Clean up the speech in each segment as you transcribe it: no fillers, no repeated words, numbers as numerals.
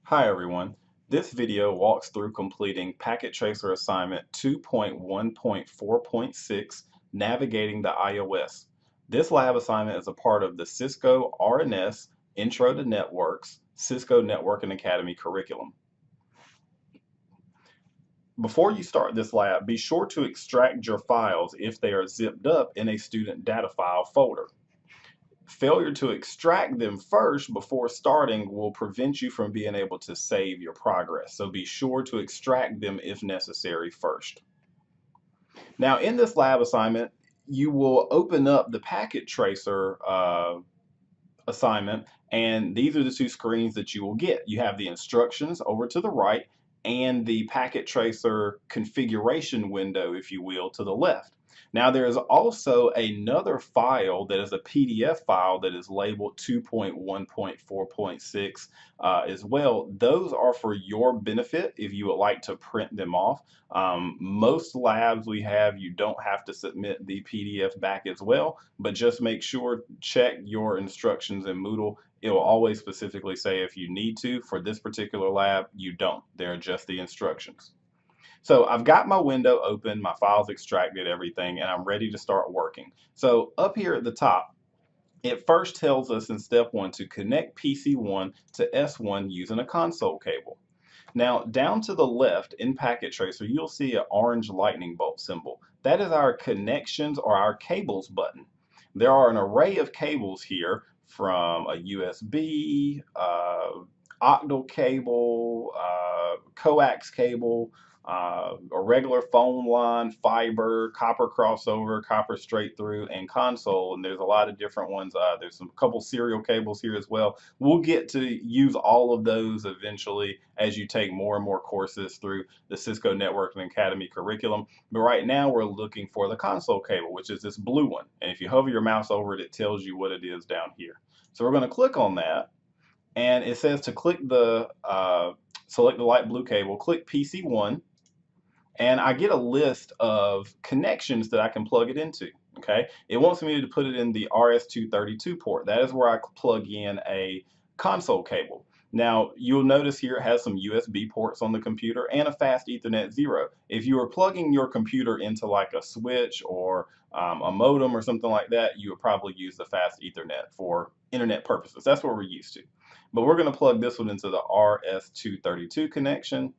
Hi everyone. This video walks through completing Packet Tracer Assignment 2.1.4.6, Navigating the iOS. This lab assignment is a part of the Cisco R&S Intro to Networks Cisco Networking Academy curriculum. Before you start this lab, be sure to extract your files if they are zipped up in a student data file folder. Failure to extract them first before starting will prevent you from being able to save your progress. So be sure to extract them if necessary first. Now, in this lab assignment, you will open up the packet tracer assignment, and these are the two screens that you will get. You have the instructions over to the right and the packet tracer configuration window, if you will, to the left. Now there is also another file that is a PDF file that is labeled 2.1.4.6 as well. Those are for your benefit if you would like to print them off. Most labs we have, you don't have to submit the PDF back as well, but just make sure, check your instructions in Moodle. It will always specifically say if you need to. For this particular lab, you don't. They're just the instructions. So I've got my window open, my files extracted, everything, and I'm ready to start working. So up here at the top, it first tells us in step one to connect PC1 to S1 using a console cable. Now, down to the left in Packet Tracer, you'll see an orange lightning bolt symbol. That is our connections or our cables button. There are an array of cables here from a USB, octal cable, coax cable, a regular phone line, fiber, copper crossover, copper straight through, and console. And there's a lot of different ones. There's some couple serial cables here as well. We'll get to use all of those eventually as you take more and more courses through the Cisco Networking Academy curriculum. But right now we're looking for the console cable, which is this blue one. And if you hover your mouse over it, it tells you what it is down here. So we're going to click on that, and it says to click the select the light blue cable, click PC1, and I get a list of connections that I can plug it into. Okay, it wants me to put it in the RS-232 port. That is where I plug in a console cable. Now you'll notice here it has some USB ports on the computer and a fast Ethernet 0. If you were plugging your computer into like a switch or a modem or something like that, you would probably use the fast Ethernet for internet purposes. That's what we're used to. But we're going to plug this one into the RS-232 connection.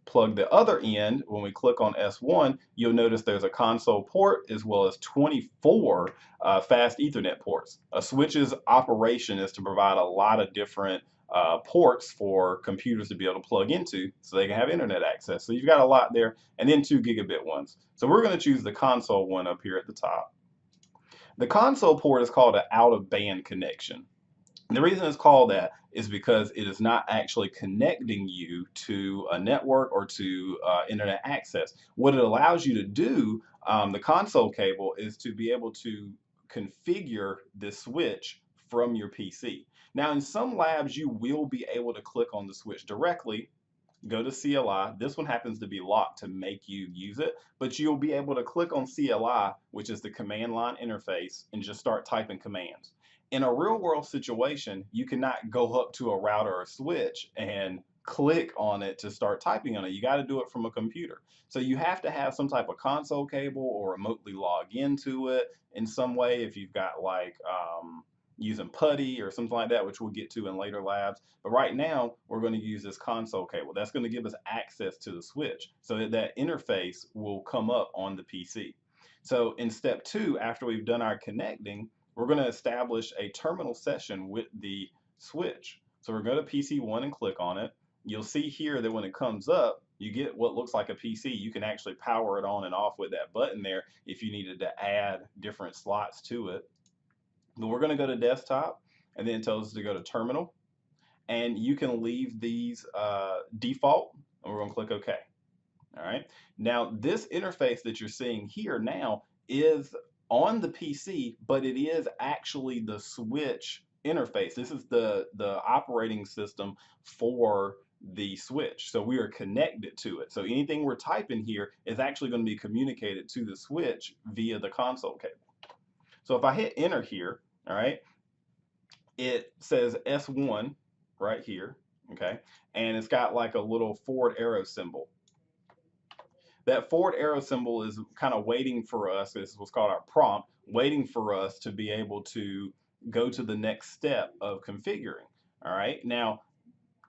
Plug the other end. When we click on S1, you'll notice there's a console port as well as 24 fast Ethernet ports. A switch's operation is to provide a lot of different ports for computers to be able to plug into so they can have internet access. So you've got a lot there, and then 2 gigabit ones. So we're going to choose the console one up here at the top. The console port is called an out-of-band connection. The reason it's called that is because it is not actually connecting you to a network or to internet access. What it allows you to do, the console cable, is to be able to configure the switch from your PC. Now, in some labs, you will be able to click on the switch directly, go to CLI. This one happens to be locked to make you use it, but you'll be able to click on CLI, which is the command line interface, and just start typing commands. In a real world situation, you cannot go up to a router or switch and click on it to start typing on it. You got to do it from a computer. So you have to have some type of console cable or remotely log into it in some way if you've got like using putty or something like that, which we'll get to in later labs. But right now, we're going to use this console cable. That's going to give us access to the switch so that that interface will come up on the PC. So in step 2, after we've done our connecting, we're going to establish a terminal session with the switch. So we're going to PC1 and click on it. You'll see here that when it comes up, you get what looks like a PC. You can actually power it on and off with that button there if you needed to add different slots to it. But we're going to go to desktop, and then it tells us to go to terminal. And you can leave these default, and we're going to click OK. All right. Now, this interface that you're seeing here now is on the PC, but it is actually the switch interface. This is the operating system for the switch. So we are connected to it. So anything we're typing here is actually going to be communicated to the switch via the console cable. So if I hit enter here, all right, it says S1 right here. okay? And it's got like a little forward arrow symbol. That forward arrow symbol is kind of waiting for us. This is what's called our prompt, waiting for us to be able to go to the next step of configuring. All right. Now,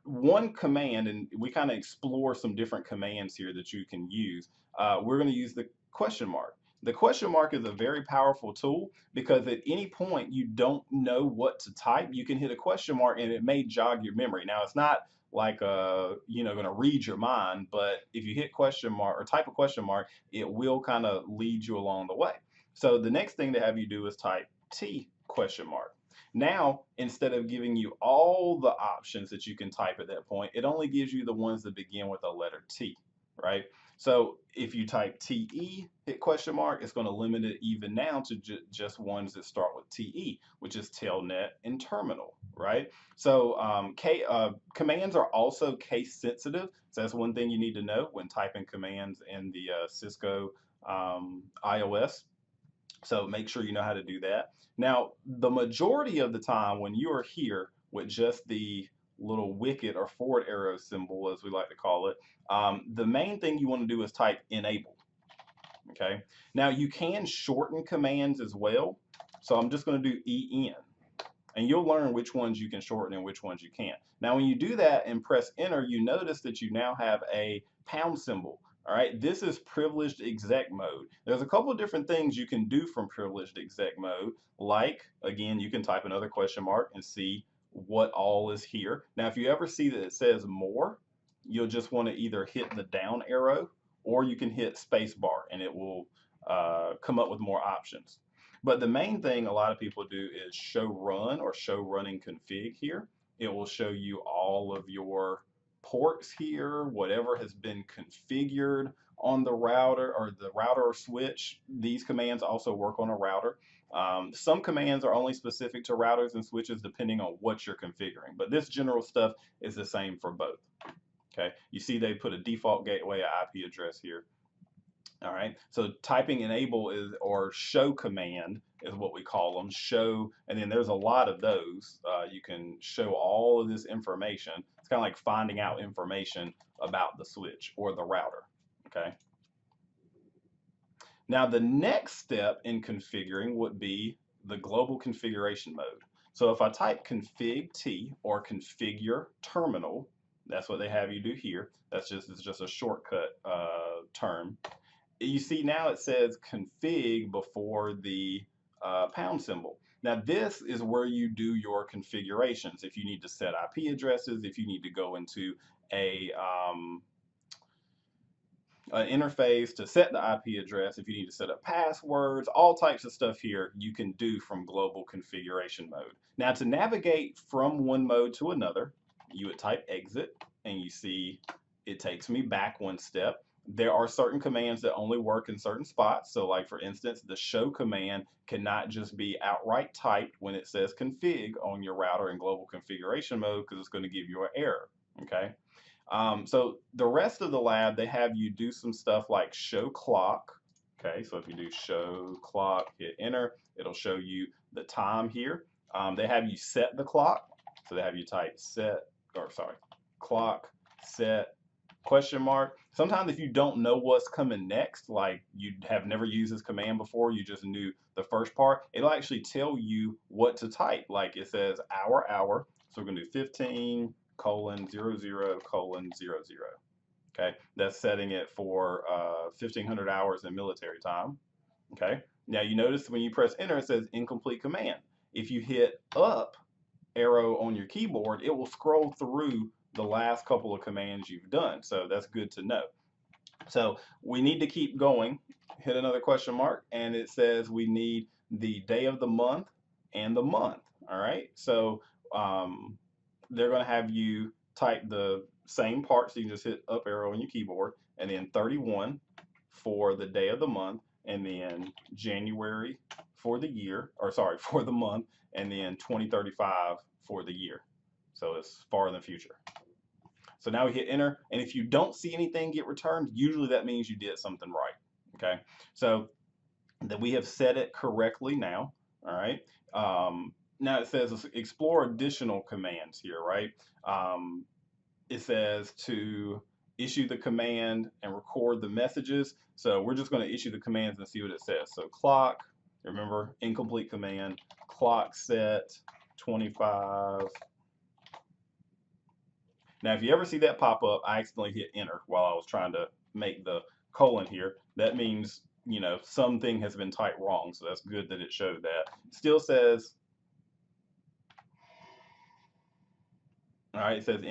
one command, and we kind of explore some different commands here that you can use. We're going to use the question mark. The question mark is a very powerful tool because at any point you don't know what to type, you can hit a question mark and it may jog your memory. Now it's not like going to read your mind, but if you hit question mark or type a question mark, it will kind of lead you along the way. So the next thing to have you do is type T question mark. Now, instead of giving you all the options that you can type at that point, it only gives you the ones that begin with a letter T, right? So if you type TE, hit question mark, it's going to limit it even now to just ones that start with TE, which is telnet and terminal, right? So commands are also case sensitive. So that's one thing you need to know when typing commands in the Cisco iOS. So make sure you know how to do that. Now, the majority of the time when you are here with just the little wicket or forward arrow symbol, as we like to call it, the main thing you want to do is type enable. Okay. Now you can shorten commands as well. So I'm just going to do EN and you'll learn which ones you can shorten and which ones you can't. Now, when you do that and press enter, you notice that you now have a pound symbol. All right, this is privileged exec mode. There's a couple of different things you can do from privileged exec mode, like, again, you can type another question mark and see what all is here. Now, if you ever see that it says more, you'll just want to either hit the down arrow or you can hit space bar and it will come up with more options. But the main thing a lot of people do is show run or show running config here. It will show you all of your ports here, whatever has been configured on the router or the router or switch. These commands also work on a router. Some commands are only specific to routers and switches depending on what you're configuring, but this general stuff is the same for both. Okay, you see they put a default gateway IP address here. All right, so typing enable is or show command is what we call them. Show, and then there's a lot of those. You can show all of this information. It's kind of like finding out information about the switch or the router. Okay. Now the next step in configuring would be the global configuration mode. So if I type config T or configure terminal, that's what they have you do here. It's just a shortcut term. You see now it says config before the pound symbol. Now this is where you do your configurations. If you need to set IP addresses, if you need to go into an interface to set the IP address, if you need to set up passwords, all types of stuff here you can do from global configuration mode. Now to navigate from one mode to another, you would type exit and you see it takes me back one step. There are certain commands that only work in certain spots. So like for instance, the show command cannot just be outright typed when it says config on your router in global configuration mode because it's going to give you an error. Okay. So the rest of the lab, they have you do some stuff like show clock. Okay, so if you do show clock, hit enter, it'll show you the time here. They have you set the clock. So they have you type set, or sorry, clock, set, question mark. Sometimes if you don't know what's coming next, like you have never used this command before, you just knew the first part, it'll actually tell you what to type. Like it says hour. So we're gonna do 15:00:00. Okay, that's setting it for 1500 hours in military time. Okay, now you notice when you press enter, it says incomplete command. If you hit up arrow on your keyboard, it will scroll through the last couple of commands you've done. So that's good to know. So we need to keep going. Hit another question mark, and it says we need the day of the month and the month. All right. So they're going to have you type the same part. So you can just hit up arrow on your keyboard, and then 31 for the day of the month, and then January for the year, or sorry, for the month, and then 2035 for the year. So it's far in the future. So now we hit enter, and if you don't see anything get returned, usually that means you did something right. Okay, so that we have set it correctly now. All right. Now it says explore additional commands here, right? it says to issue the command and record the messages. So we're just going to issue the commands and see what it says. So clock, remember, incomplete command, clock set 25. Now, if you ever see that pop up, I accidentally hit enter while I was trying to make the colon here. That means, something has been typed wrong. So that's good that it showed that. Still says, all right, it says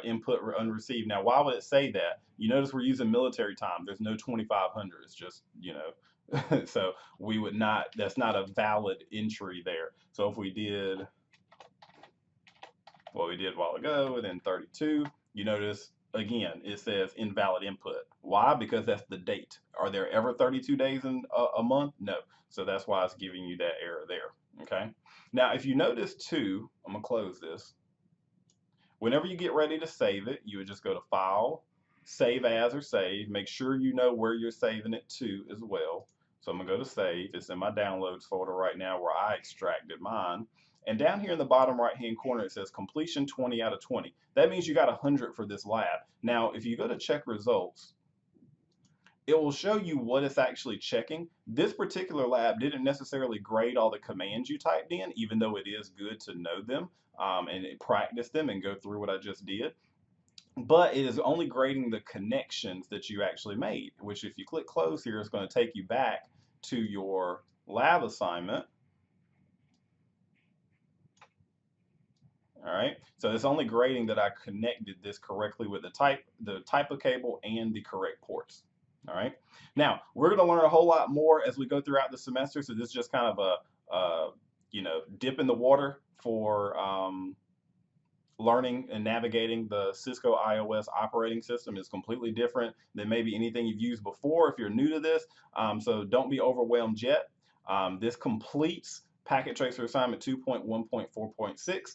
input unreceived. Now, why would it say that? You notice we're using military time. There's no 2500. It's just, so we would not, that's not a valid entry there. So if we did what we did a while ago, and then 32, you notice again, it says invalid input. Why? Because that's the date. Are there ever 32 days in a month? No. So that's why it's giving you that error there. Okay. Now, if you notice too, I'm going to close this. Whenever you get ready to save it, you would just go to File, Save As or Save. Make sure you know where you're saving it to as well. So I'm going to go to Save. It's in my Downloads folder right now where I extracted mine. And down here in the bottom right-hand corner, it says Completion 20 out of 20. That means you got 100 for this lab. Now, if you go to Check Results, it will show you what it's actually checking. This particular lab didn't necessarily grade all the commands you typed in, even though it is good to know them and practice them and go through what I just did. But it is only grading the connections that you actually made, which if you click close here, it's going to take you back to your lab assignment. All right, so it's only grading that I connected this correctly with the type of cable and the correct ports. All right, now we're going to learn a whole lot more as we go throughout the semester. So this is just kind of a dip in the water for learning and navigating the Cisco iOS operating system. Is completely different than maybe anything you've used before if you're new to this. So don't be overwhelmed yet. This completes Packet Tracer Assignment 2.1.4.6.